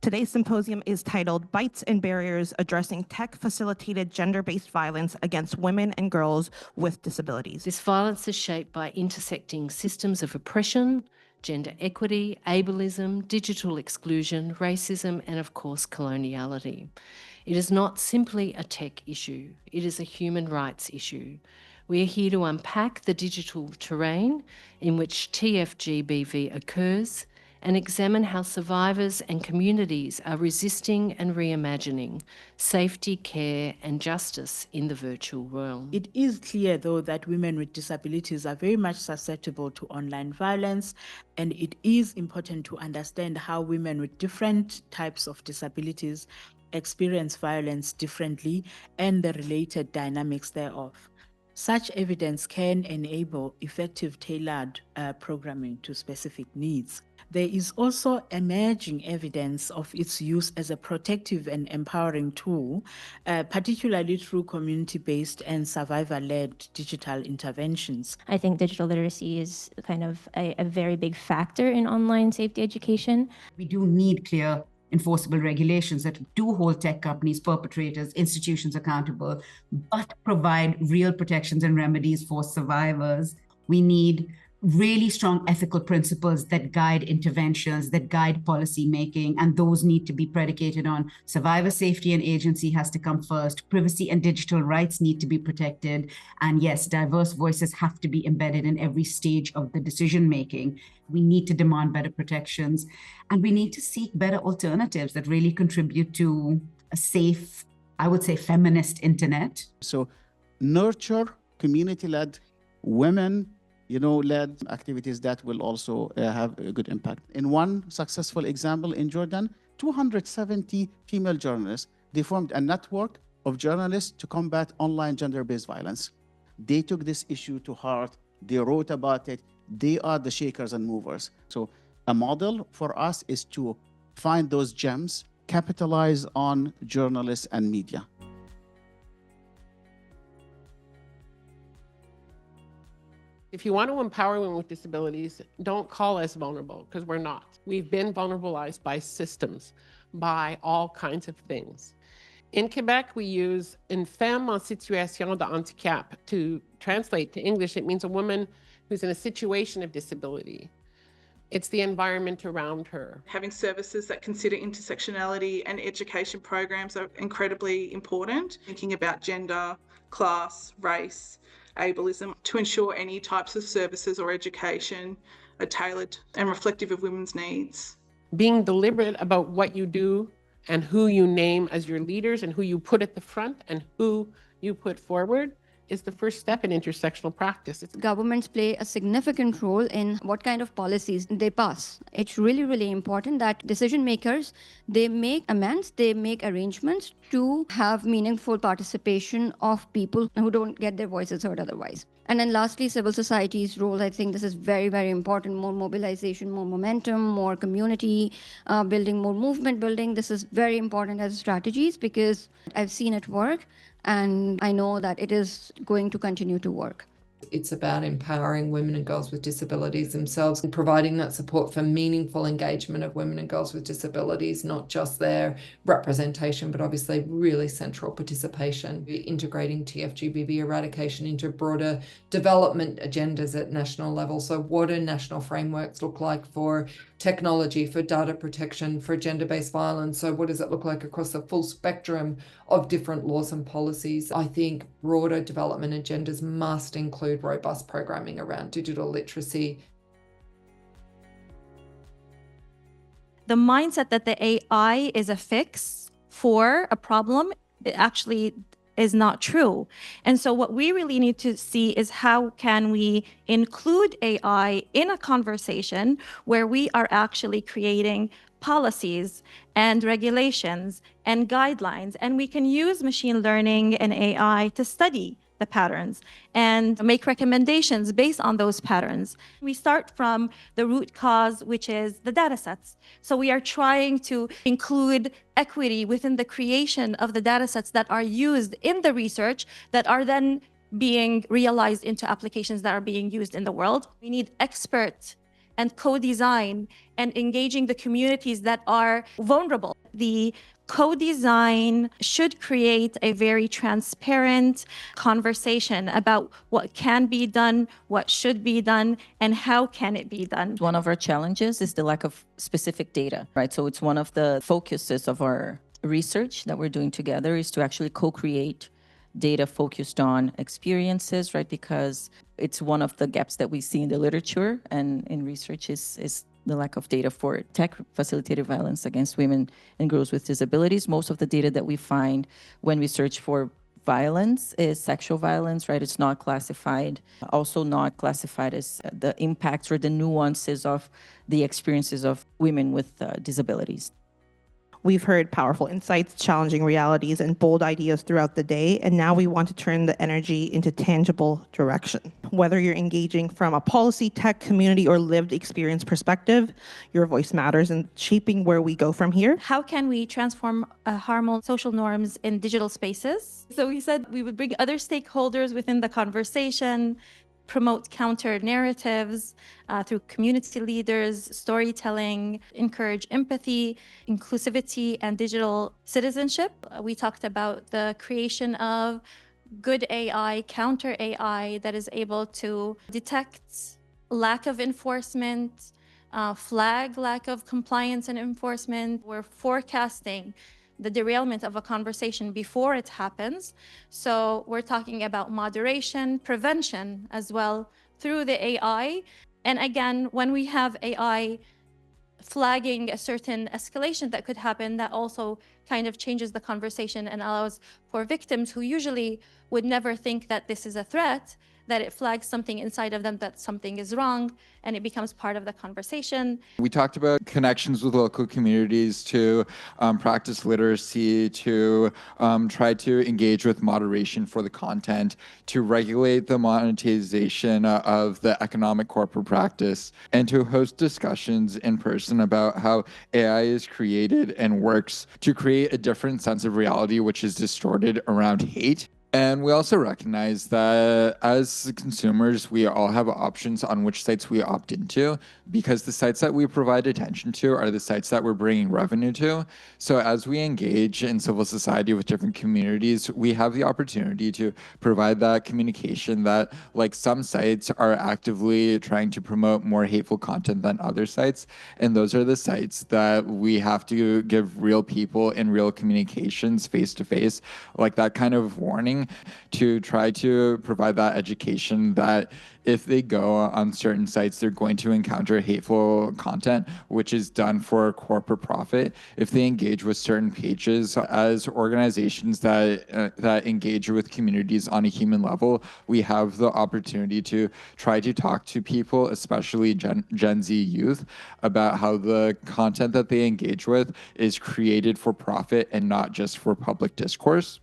Today's symposium is titled Bytes and Barriers Addressing Tech-Facilitated Gender-Based Violence Against Women and Girls with Disabilities. This violence is shaped by intersecting systems of oppression, gender equity, ableism, digital exclusion, racism, and of course, coloniality. It is not simply a tech issue, it is a human rights issue. We are here to unpack the digital terrain in which TFGBV occurs and examine how survivors and communities are resisting and reimagining safety, care, and justice in the virtual realm. It is clear, though, that women with disabilities are very much susceptible to online violence, and it is important to understand how women with different types of disabilities experience violence differently and the related dynamics thereof. Such evidence can enable effective tailored programming to specific needs. There is also emerging evidence of its use as a protective and empowering tool, particularly through community-based and survivor-led digital interventions. I think digital literacy is kind of a very big factor in online safety education. We do need clear enforceable regulations that do hold tech companies, perpetrators, institutions accountable, but provide real protections and remedies for survivors. We need really strong ethical principles that guide interventions, that guide policy making, and those need to be predicated on survivor safety and agency has to come first. Privacy and digital rights need to be protected. And yes, diverse voices have to be embedded in every stage of the decision making. We need to demand better protections, and we need to seek better alternatives that really contribute to a safe, I would say, feminist internet. So nurture community-led, women led activities that will also have a good impact. In one successful example in Jordan, 270 female journalists, they formed a network of journalists to combat online gender-based violence. They took this issue to heart. They wrote about it. They are the shakers and movers. So a model for us is to find those gems, capitalize on journalists and media. If you want to empower women with disabilities, don't call us vulnerable, because we're not. We've been vulnerabilized by systems, by all kinds of things. In Quebec, we use une femme en situation de handicap. To translate to English, it means a woman who's in a situation of disability. It's the environment around her. Having services that consider intersectionality and education programs are incredibly important. Thinking about gender, class, race, ableism, to ensure any types of services or education are tailored and reflective of women's needs. Being deliberate about what you do and who you name as your leaders and who you put at the front and who you put forward is the first step in intersectional practice. Governments play a significant role in what kind of policies they pass. It's really, really important that decision makers, they make amends, they make arrangements to have meaningful participation of people who don't get their voices heard otherwise. And then lastly, civil society's role. I think this is very, very important. More mobilization, more momentum, more community building, more movement building. This is very important as strategies because I've seen it work. And I know that it is going to continue to work. It's about empowering women and girls with disabilities themselves and providing that support for meaningful engagement of women and girls with disabilities, not just their representation, but obviously really central participation. Integrating TFGBV eradication into broader development agendas at national level. So what do national frameworks look like for technology, for data protection, for gender-based violence? So what does it look like across the full spectrum of different laws and policies? I think broader development agendas must include robust programming around digital literacy. The mindset that the AI is a fix for a problem, it actually is not true. And so what we really need to see is how can we include AI in a conversation where we are actually creating policies and regulations and guidelines, and we can use machine learning and AI to study the patterns and make recommendations based on those patterns. We start from the root cause, which is the data sets. So we are trying to include equity within the creation of the data sets that are used in the research that are then being realized into applications that are being used in the world. We need expert and co-design and engaging the communities that are vulnerable. The co-design should create a very transparent conversation about what can be done, what should be done, and how can it be done. One of our challenges is the lack of specific data, right? So it's one of the focuses of our research that we're doing together is to actually co-create data focused on experiences, right? Because it's one of the gaps that we see in the literature and in research is the lack of data for tech-facilitated violence against women and girls with disabilities. Most of the data that we find when we search for violence is sexual violence, right? It's not classified, also not classified as the impacts or the nuances of the experiences of women with disabilities. We've heard powerful insights, challenging realities, and bold ideas throughout the day, and now we want to turn the energy into tangible direction. Whether you're engaging from a policy, tech, community, or lived experience perspective, your voice matters in shaping where we go from here. How can we transform harmful social norms in digital spaces? So we said we would bring other stakeholders within the conversation, promote counter narratives through community leaders, storytelling, encourage empathy, inclusivity, and digital citizenship. We talked about the creation of good AI, counter AI that is able to detect lack of enforcement, flag lack of compliance and enforcement. We're forecasting the derailment of a conversation before it happens. So we're talking about moderation, prevention as well through the AI. And again, when we have AI flagging a certain escalation that could happen, that also kind of changes the conversation and allows for victims who usually would never think that this is a threat, that it flags something inside of them that something is wrong, and it becomes part of the conversation. We talked about connections with local communities to practice literacy, to try to engage with moderation for the content, to regulate the monetization of the economic corporate practice, and to host discussions in person about how AI is created and works to create a different sense of reality which is distorted around hate. And we also recognize that as consumers, we all have options on which sites we opt into, because the sites that we provide attention to are the sites that we're bringing revenue to. So as we engage in civil society with different communities, we have the opportunity to provide that communication that, like, some sites are actively trying to promote more hateful content than other sites. And those are the sites that we have to give real people in real communications face to face, like that kind of warning, to try to provide that education that if they go on certain sites, they're going to encounter hateful content, which is done for corporate profit. If they engage with certain pages as organizations that engage with communities on a human level, we have the opportunity to try to talk to people, especially Gen Z youth, about how the content that they engage with is created for profit and not just for public discourse.